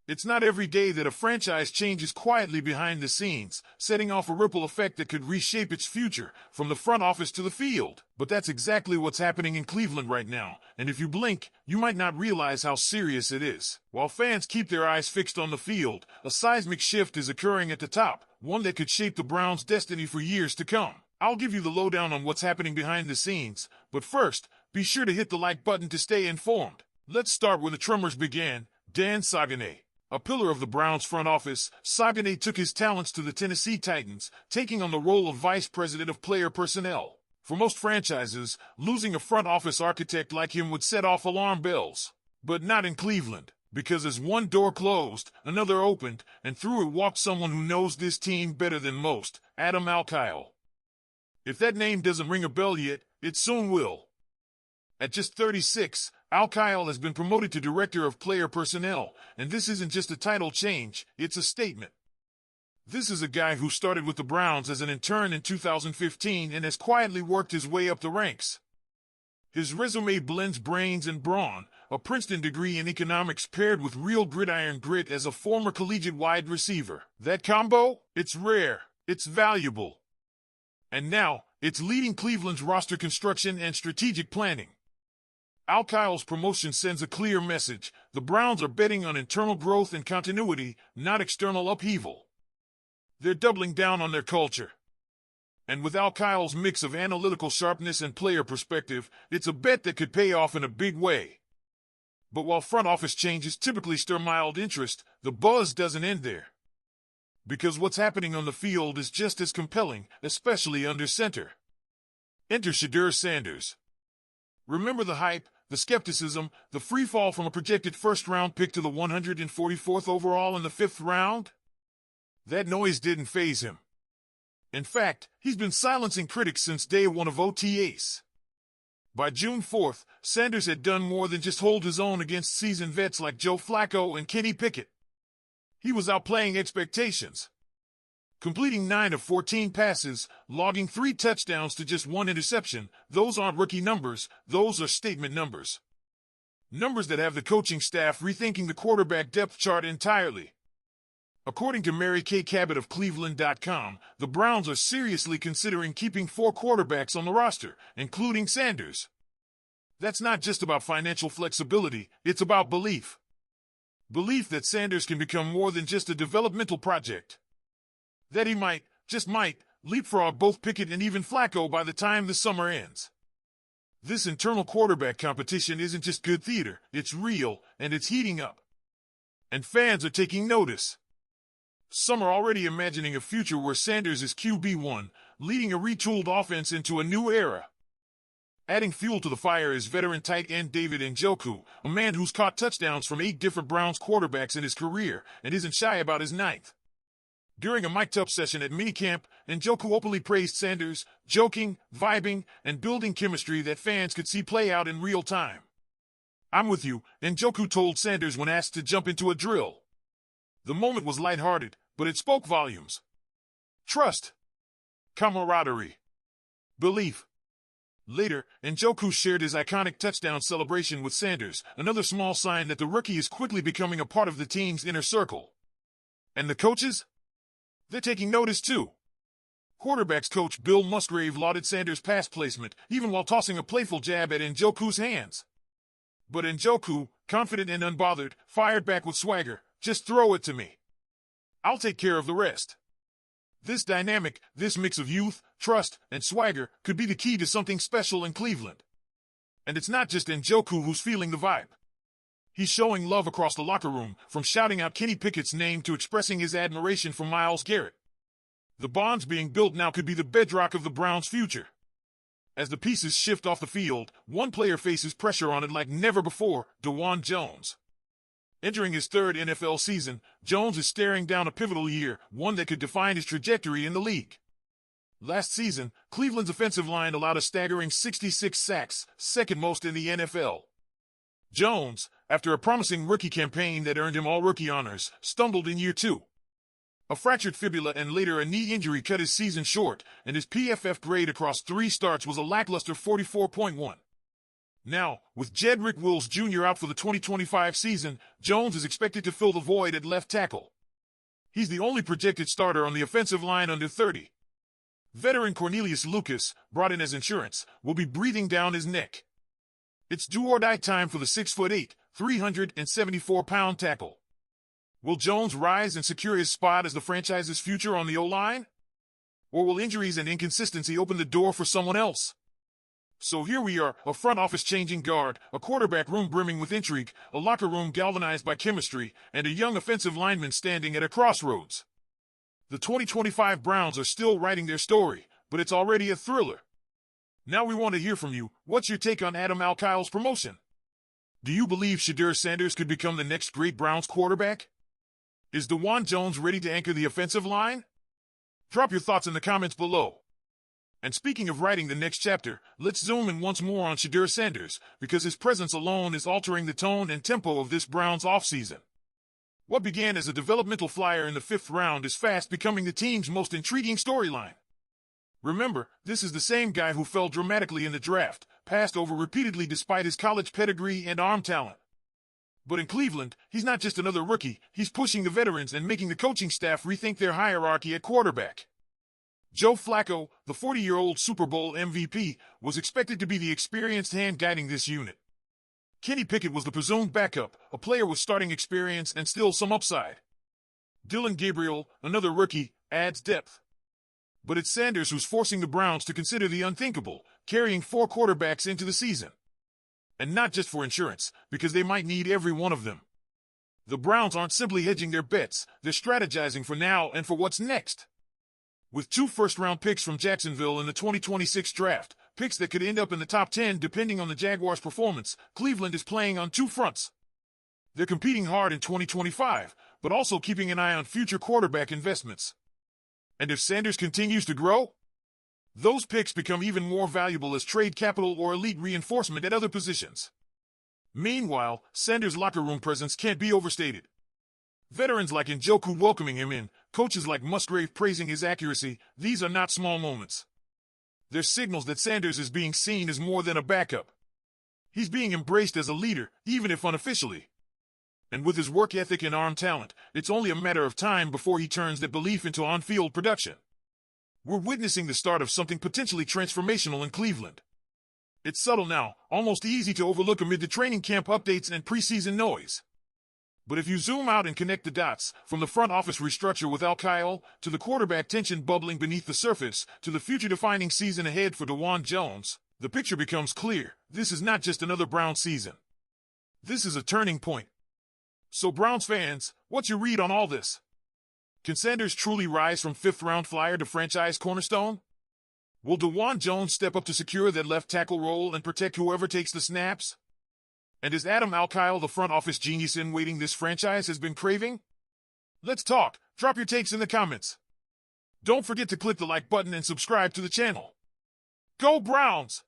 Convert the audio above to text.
It's not every day that a franchise changes quietly behind the scenes, setting off a ripple effect that could reshape its future, from the front office to the field. But that's exactly what's happening in Cleveland right now, and if you blink, you might not realize how serious it is. While fans keep their eyes fixed on the field, a seismic shift is occurring at the top, one that could shape the Browns' destiny for years to come. I'll give you the lowdown on what's happening behind the scenes, but first, be sure to hit the like button to stay informed. Let's start where the tremors began. Dan Sagané. A pillar of the Browns front office, Sagané took his talents to the Tennessee Titans, taking on the role of vice president of player personnel. For most franchises, losing a front office architect like him would set off alarm bells. But not in Cleveland, because as one door closed, another opened, and through it walked someone who knows this team better than most, Adam Alkyle. If that name doesn't ring a bell yet, it soon will. At just 36, Alkyle has been promoted to Director of Player Personnel, and this isn't just a title change, it's a statement. This is a guy who started with the Browns as an intern in 2015 and has quietly worked his way up the ranks. His resume blends brains and brawn, a Princeton degree in economics paired with real gridiron grit as a former collegiate wide receiver. That combo? It's rare, it's valuable. And now, it's leading Cleveland's roster construction and strategic planning. Alkyle's promotion sends a clear message. The Browns are betting on internal growth and continuity, not external upheaval. They're doubling down on their culture. And with Alkyle's mix of analytical sharpness and player perspective, it's a bet that could pay off in a big way. But while front office changes typically stir mild interest, the buzz doesn't end there. Because what's happening on the field is just as compelling, especially under center. Enter Shedeur Sanders. Remember the hype, the skepticism, the free fall from a projected first-round pick to the 144th overall in the 5th round? That noise didn't faze him. In fact, he's been silencing critics since day one of OTAs. By June 4th, Sanders had done more than just hold his own against seasoned vets like Joe Flacco and Kenny Pickett. He was outplaying expectations. Completing 9 of 14 passes, logging 3 touchdowns to just 1 interception, those aren't rookie numbers, those are statement numbers. Numbers that have the coaching staff rethinking the quarterback depth chart entirely. According to Mary Kay Cabot of Cleveland.com, the Browns are seriously considering keeping 4 quarterbacks on the roster, including Sanders. That's not just about financial flexibility, it's about belief. Belief that Sanders can become more than just a developmental project. That he might, just might, leapfrog both Pickett and even Flacco by the time the summer ends. This internal quarterback competition isn't just good theater, it's real, and it's heating up. And fans are taking notice. Some are already imagining a future where Sanders is QB1, leading a retooled offense into a new era. Adding fuel to the fire is veteran tight end David Njoku, a man who's caught touchdowns from 8 different Browns quarterbacks in his career and isn't shy about his 9th. During a mic'd-up session at minicamp, Njoku openly praised Sanders, joking, vibing, and building chemistry that fans could see play out in real time. "I'm with you," Njoku told Sanders when asked to jump into a drill. The moment was lighthearted, but it spoke volumes. Trust. Camaraderie. Belief. Later, Njoku shared his iconic touchdown celebration with Sanders, another small sign that the rookie is quickly becoming a part of the team's inner circle. And the coaches? They're taking notice too. Quarterbacks coach Bill Musgrave lauded Sanders' pass placement, even while tossing a playful jab at Njoku's hands. But Njoku, confident and unbothered, fired back with swagger, "Just throw it to me. I'll take care of the rest." This dynamic, this mix of youth, trust, and swagger could be the key to something special in Cleveland. And it's not just Njoku who's feeling the vibe. He's showing love across the locker room, from shouting out Kenny Pickett's name to expressing his admiration for Myles Garrett. The bonds being built now could be the bedrock of the Browns' future. As the pieces shift off the field, one player faces pressure on it like never before, DeJuan Jones. Entering his 3rd NFL season, Jones is staring down a pivotal year, one that could define his trajectory in the league. Last season, Cleveland's offensive line allowed a staggering 66 sacks, second most in the NFL. Jones, after a promising rookie campaign that earned him all-rookie honors, stumbled in year 2. A fractured fibula and later a knee injury cut his season short, and his PFF grade across 3 starts was a lackluster 44.1. Now, with Jedrick Wills Jr. out for the 2025 season, Jones is expected to fill the void at left tackle. He's the only projected starter on the offensive line under 30. Veteran Cornelius Lucas, brought in as insurance, will be breathing down his neck. It's do-or-die time for the 6'8", 374-pound tackle. Will Jones rise and secure his spot as the franchise's future on the O-line? Or will injuries and inconsistency open the door for someone else? So here we are, a front office changing guard, a quarterback room brimming with intrigue, a locker room galvanized by chemistry, and a young offensive lineman standing at a crossroads. The 2025 Browns are still writing their story, but it's already a thriller. Now we want to hear from you. What's your take on Adam Al-Khail's promotion? Do you believe Shedeur Sanders could become the next great Browns quarterback? Is Dawg Jones ready to anchor the offensive line? Drop your thoughts in the comments below. And speaking of writing the next chapter, let's zoom in once more on Shedeur Sanders, because his presence alone is altering the tone and tempo of this Browns offseason. What began as a developmental flyer in the 5th round is fast becoming the team's most intriguing storyline. Remember, this is the same guy who fell dramatically in the draft, passed over repeatedly despite his college pedigree and arm talent. But in Cleveland, he's not just another rookie, he's pushing the veterans and making the coaching staff rethink their hierarchy at quarterback. Joe Flacco, the 40-year-old Super Bowl MVP, was expected to be the experienced hand guiding this unit. Kenny Pickett was the presumed backup, a player with starting experience and still some upside. Dillon Gabriel, another rookie, adds depth. But it's Sanders who's forcing the Browns to consider the unthinkable, carrying 4 quarterbacks into the season. And not just for insurance, because they might need every one of them. The Browns aren't simply hedging their bets, they're strategizing for now and for what's next. With 2 first-round picks from Jacksonville in the 2026 draft, picks that could end up in the top 10 depending on the Jaguars' performance, Cleveland is playing on 2 fronts. They're competing hard in 2025, but also keeping an eye on future quarterback investments. And if Sanders continues to grow, those picks become even more valuable as trade capital or elite reinforcement at other positions. Meanwhile, Sanders' locker room presence can't be overstated. Veterans like Njoku welcoming him in, coaches like Musgrave praising his accuracy, these are not small moments. They're signals that Sanders is being seen as more than a backup. He's being embraced as a leader, even if unofficially. And with his work ethic and arm talent, it's only a matter of time before he turns that belief into on-field production. We're witnessing the start of something potentially transformational in Cleveland. It's subtle now, almost easy to overlook amid the training camp updates and preseason noise. But if you zoom out and connect the dots, from the front office restructure with Al-Khail, to the quarterback tension bubbling beneath the surface, to the future-defining season ahead for Dawg Jones, the picture becomes clear. This is not just another Browns season. This is a turning point. So Browns fans, what's your read on all this? Can Sanders truly rise from 5th-round flyer to franchise cornerstone? Will Dawg Jones step up to secure that left tackle role and protect whoever takes the snaps? And is Adam Al-Khail the front office genius in waiting this franchise has been craving? Let's talk. Drop your takes in the comments. Don't forget to click the like button and subscribe to the channel. Go Browns!